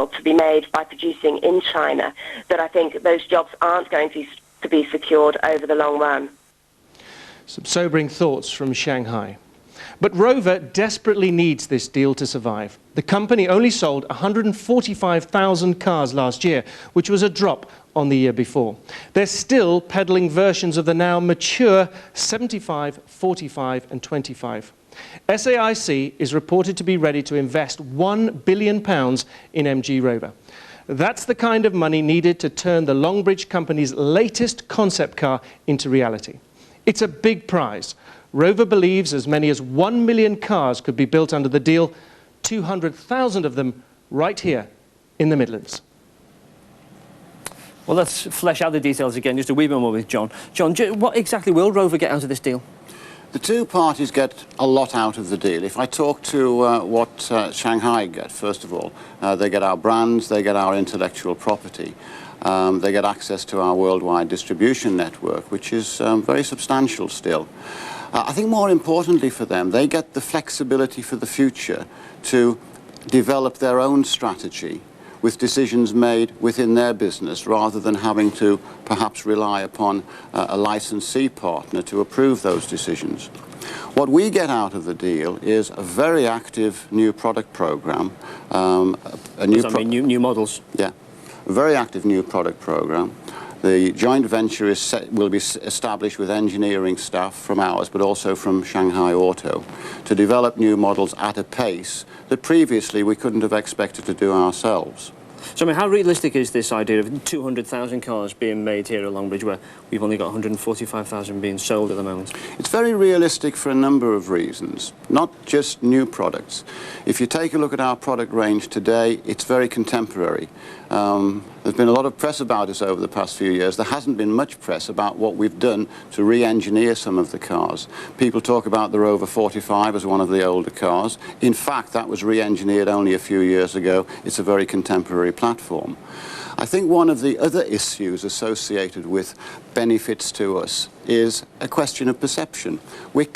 signal to be made by producing in China that I think those jobs aren't going to be secured over the long run. Some sobering thoughts from Shanghai. But Rover desperately needs this deal to survive. The company only sold 145,000 cars last year, which was a drop on the year before. They're still peddling versions of the now mature 75, 45 and 25. SAIC is reported to be ready to invest £1 billion in MG Rover. That's the kind of money needed to turn the Longbridge company's latest concept car into reality. It's a big prize. Rover believes as many as 1 million cars could be built under the deal, 200,000 of them right here in the Midlands. Well, let's flesh out the details again, just a wee bit more with John. John, what exactly will Rover get out of this deal? The two parties get a lot out of the deal. If I talk to what Shanghai get, first of all, they get our brands, they get our intellectual property. They get access to our worldwide distribution network, which is very substantial still. I think more importantly for them, they get the flexibility for the future to develop their own strategy with decisions made within their business rather than having to perhaps rely upon a licensee partner to approve those decisions. What we get out of the deal is a very active new product program. New models? Yeah, a very active new product program. The joint venture will be established with engineering staff from ours, but also from Shanghai Auto, to develop new models at a pace that previously we couldn't have expected to do ourselves. So, I mean, how realistic is this idea of 200,000 cars being made here at Longbridge, where we've only got 145,000 being sold at the moment? It's very realistic for a number of reasons, not just new products. If you take a look at our product range today, it's very contemporary. There's been a lot of press about us over the past few years. There hasn't been much press about what we've done to re-engineer some of the cars. People talk about the Rover 45 as one of the older cars. In fact, that was re-engineered only a few years ago. It's a very contemporary platform. I think one of the other issues associated with benefits to us is a question of perception. We're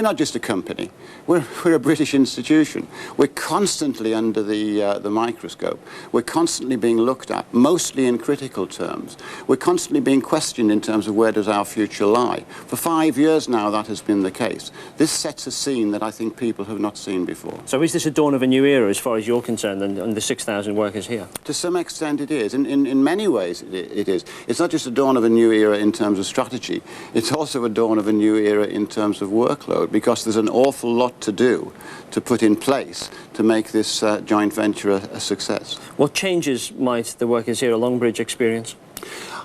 not just a company. We're a British institution. We're constantly under the microscope. We're constantly being looked at, mostly in critical terms. We're constantly being questioned in terms of where does our future lie. For 5 years now, that has been the case. This sets a scene that I think people have not seen before. So is this a dawn of a new era as far as you're concerned and the 6,000 workers here? To some extent it is. In many ways it is. It's not just a dawn of a new era in terms of strategy. It's also a dawn of a new era in terms of workload, because there's an awful lot to do to put in place to make this joint venture a success. What changes might the workers here at Longbridge experience?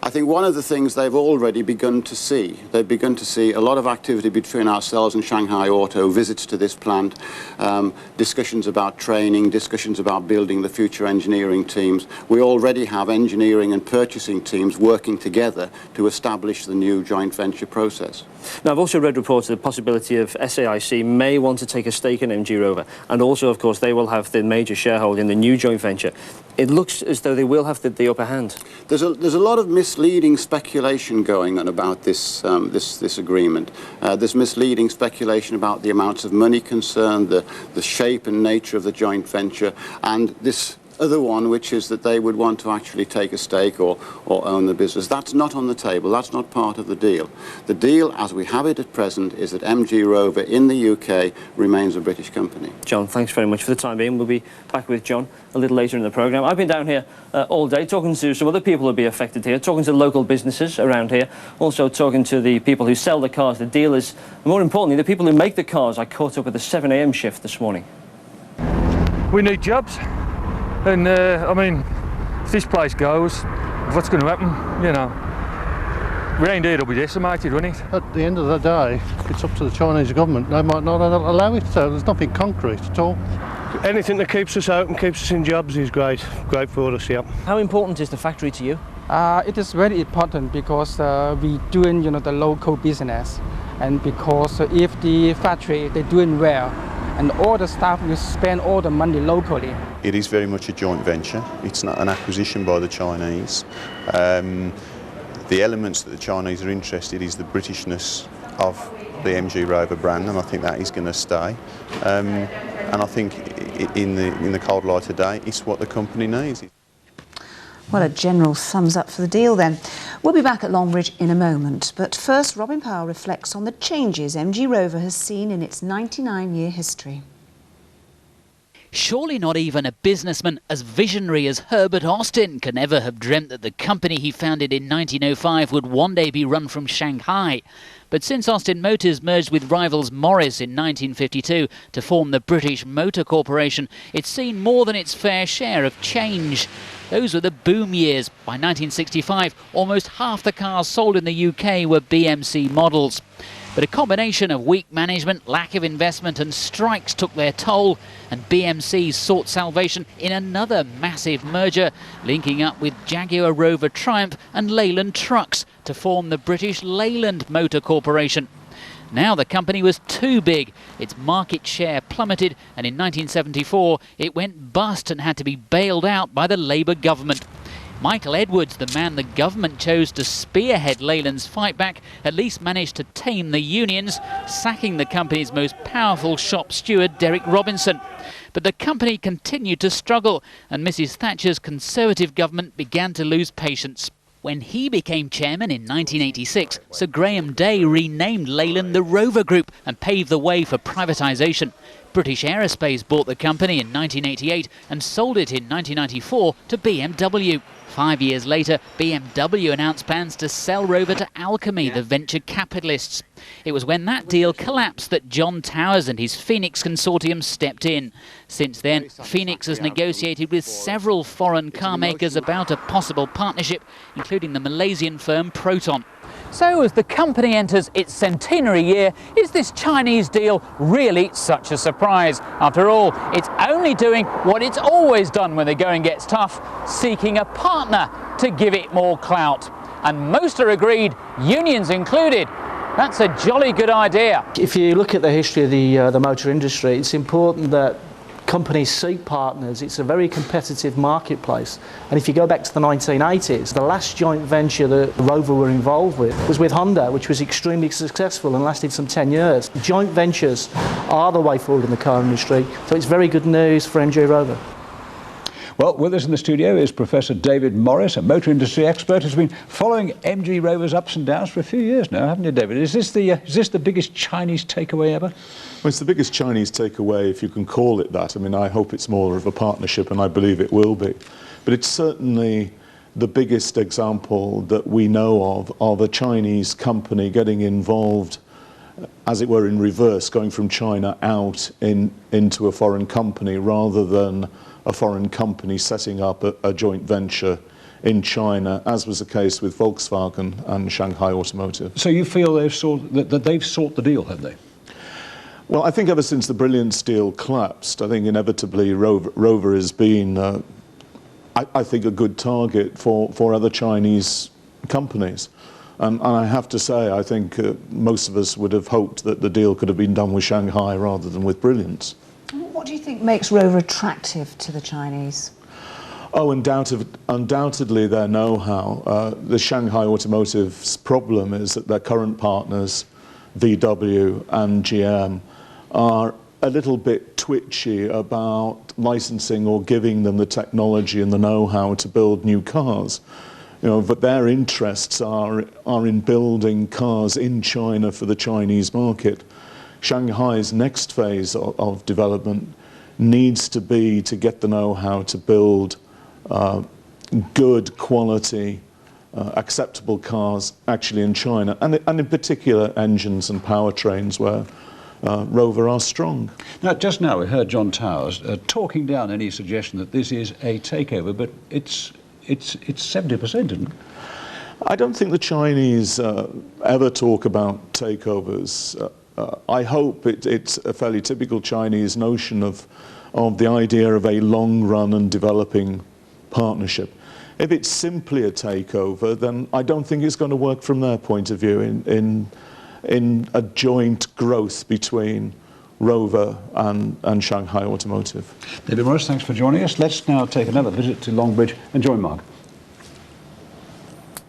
I think one of the things they've already begun to see, they've begun to see a lot of activity between ourselves and Shanghai Auto, visits to this plant, discussions about training, discussions about building the future engineering teams. We already have engineering and purchasing teams working together to establish the new joint venture process. Now, I've also read reports of the possibility of SAIC may want to take a stake in MG Rover, and also, of course, they will have the major shareholder in the new joint venture. It looks as though they will have the upper hand. There's a lot of misleading speculation going on about this agreement. There's misleading speculation about the amounts of money concerned, the shape and nature of the joint venture, and this other one, which is that they would want to actually take a stake or own the business. That's not on the table. That's not part of the deal. The deal, as we have it at present, is that MG Rover in the UK remains a British company. John, thanks very much for the time being. We'll be back with John a little later in the programme. I've been down here all day talking to some other people who'll be affected here, talking to local businesses around here, also talking to the people who sell the cars, the dealers, and more importantly, the people who make the cars. I caught up with the 7 a.m. shift this morning. We need jobs. And, I mean, if this place goes, what's going to happen, you know? We ain't here to be decimated, isn't it? At the end of the day, it's up to the Chinese government. They might not allow it, so there's nothing concrete at all. Anything that keeps us out and keeps us in jobs is great for us, yeah. How important is the factory to you? It is very important because we doing, the local business, and because if the factory, they're doing well, and all the staff will spend all the money locally. It is very much a joint venture. It's not an acquisition by the Chinese. The elements that the Chinese are interested in is the Britishness of the MG Rover brand, and I think that is going to stay. and I think in the cold light of day, it's what the company needs. Well, a general thumbs up for the deal then. We'll be back at Longbridge in a moment, but first Robin Powell reflects on the changes MG Rover has seen in its 99-year history. Surely not even a businessman as visionary as Herbert Austin can ever have dreamt that the company he founded in 1905 would one day be run from Shanghai. But since Austin Motors merged with rivals Morris in 1952 to form the British Motor Corporation, it's seen more than its fair share of change. Those were the boom years. By 1965, almost half the cars sold in the UK were BMC models. But a combination of weak management, lack of investment and strikes took their toll, and BMC sought salvation in another massive merger, linking up with Jaguar Rover Triumph and Leyland Trucks to form the British Leyland Motor Corporation. Now the company was too big, its market share plummeted, and in 1974 it went bust and had to be bailed out by the Labour government. Michael Edwards, the man the government chose to spearhead Leyland's fight back, at least managed to tame the unions, sacking the company's most powerful shop steward, Derek Robinson. But the company continued to struggle, and Mrs Thatcher's Conservative government began to lose patience. When he became chairman in 1986, Sir Graham Day renamed Leyland the Rover Group and paved the way for privatisation. British Aerospace bought the company in 1988 and sold it in 1994 to BMW. 5 years later, BMW announced plans to sell Rover to Alchemy, the venture capitalists. It was when that deal collapsed that John Towers and his Phoenix consortium stepped in. Since then, Phoenix has negotiated with several foreign car makers about a possible partnership, including the Malaysian firm Proton. So as the company enters its centenary year, is this Chinese deal really such a surprise? After all, it's only doing what it's always done when the going gets tough, seeking a partner to give it more clout. And most are agreed, unions included. That's a jolly good idea. If you look at the history of the motor industry, it's important that companies seek partners. It's a very competitive marketplace. And if you go back to the 1980s, the last joint venture that Rover were involved with was with Honda, which was extremely successful and lasted some 10 years. Joint ventures are the way forward in the car industry, so it's very good news for MG Rover. Well, with us in the studio is Professor David Morris, a motor industry expert who's been following MG Rover's ups and downs for a few years now, haven't you, David? Is this the biggest Chinese takeaway ever? Well, it's the biggest Chinese takeaway, if you can call it that. I mean, I hope it's more of a partnership, and I believe it will be. But it's certainly the biggest example that we know of a Chinese company getting involved, as it were, in reverse, going from China out into a foreign company rather than a foreign company setting up a joint venture in China, as was the case with Volkswagen and Shanghai Automotive. So you feel they've sought the deal, have they? Well, I think ever since the Brilliance deal collapsed, I think inevitably Rover has been, I think, a good target for other Chinese companies. And I have to say, I think most of us would have hoped that the deal could have been done with Shanghai rather than with Brilliance. What do you think makes Rover attractive to the Chinese? Oh, undoubtedly their know-how. The Shanghai Automotive's problem is that their current partners, VW and GM, are a little bit twitchy about licensing or giving them the technology and the know-how to build new cars. You know, but their interests are in building cars in China for the Chinese market. Shanghai's next phase of development needs to be to get the know-how to build good quality, acceptable cars actually in China, and in particular engines and powertrains where Rover are strong. Now, just now we heard John Towers talking down any suggestion that this is a takeover, but it's 70%, isn't it? I don't think the Chinese ever talk about takeovers. I hope it's a fairly typical Chinese notion of the idea of a long-run and developing partnership. If it's simply a takeover, then I don't think it's going to work from their point of view in a joint growth between Rover and Shanghai Automotive. David Morris, thanks for joining us. Let's now take another visit to Longbridge and join Mark.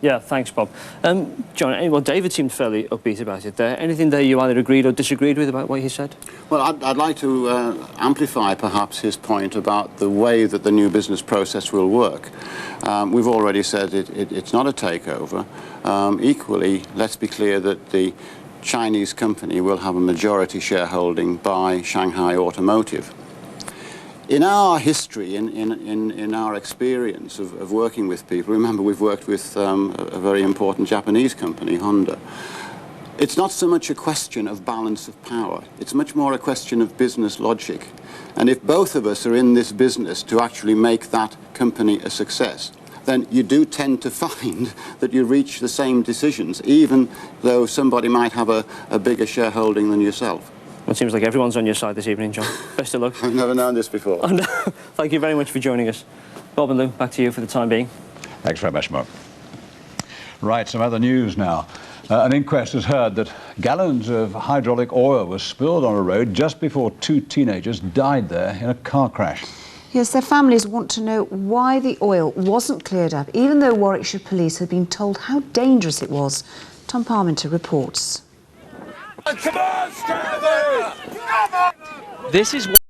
Yeah, thanks, Bob. John, well, David seemed fairly upbeat about it there. Anything there you either agreed or disagreed with about what he said? Well, I'd like to amplify perhaps his point about the way that the new business process will work. We've already said it's not a takeover. Equally, let's be clear that the Chinese company will have a majority shareholding by Shanghai Automotive. In our history, in our experience of working with people, remember we've worked with a very important Japanese company, Honda. It's not so much a question of balance of power, it's much more a question of business logic. And if both of us are in this business to actually make that company a success, then you do tend to find that you reach the same decisions, even though somebody might have a bigger shareholding than yourself. Well, it seems like everyone's on your side this evening, John. Best of luck. I've never known this before. Thank you very much for joining us. Bob and Lou, back to you for the time being. Thanks very much, Mark. Right, some other news now. An inquest has heard that gallons of hydraulic oil was spilled on a road just before 2 teenagers died there in a car crash. Yes, their families want to know why the oil wasn't cleared up, even though Warwickshire Police had been told how dangerous it was. Tom Parminter reports. Come on, Stratford! This is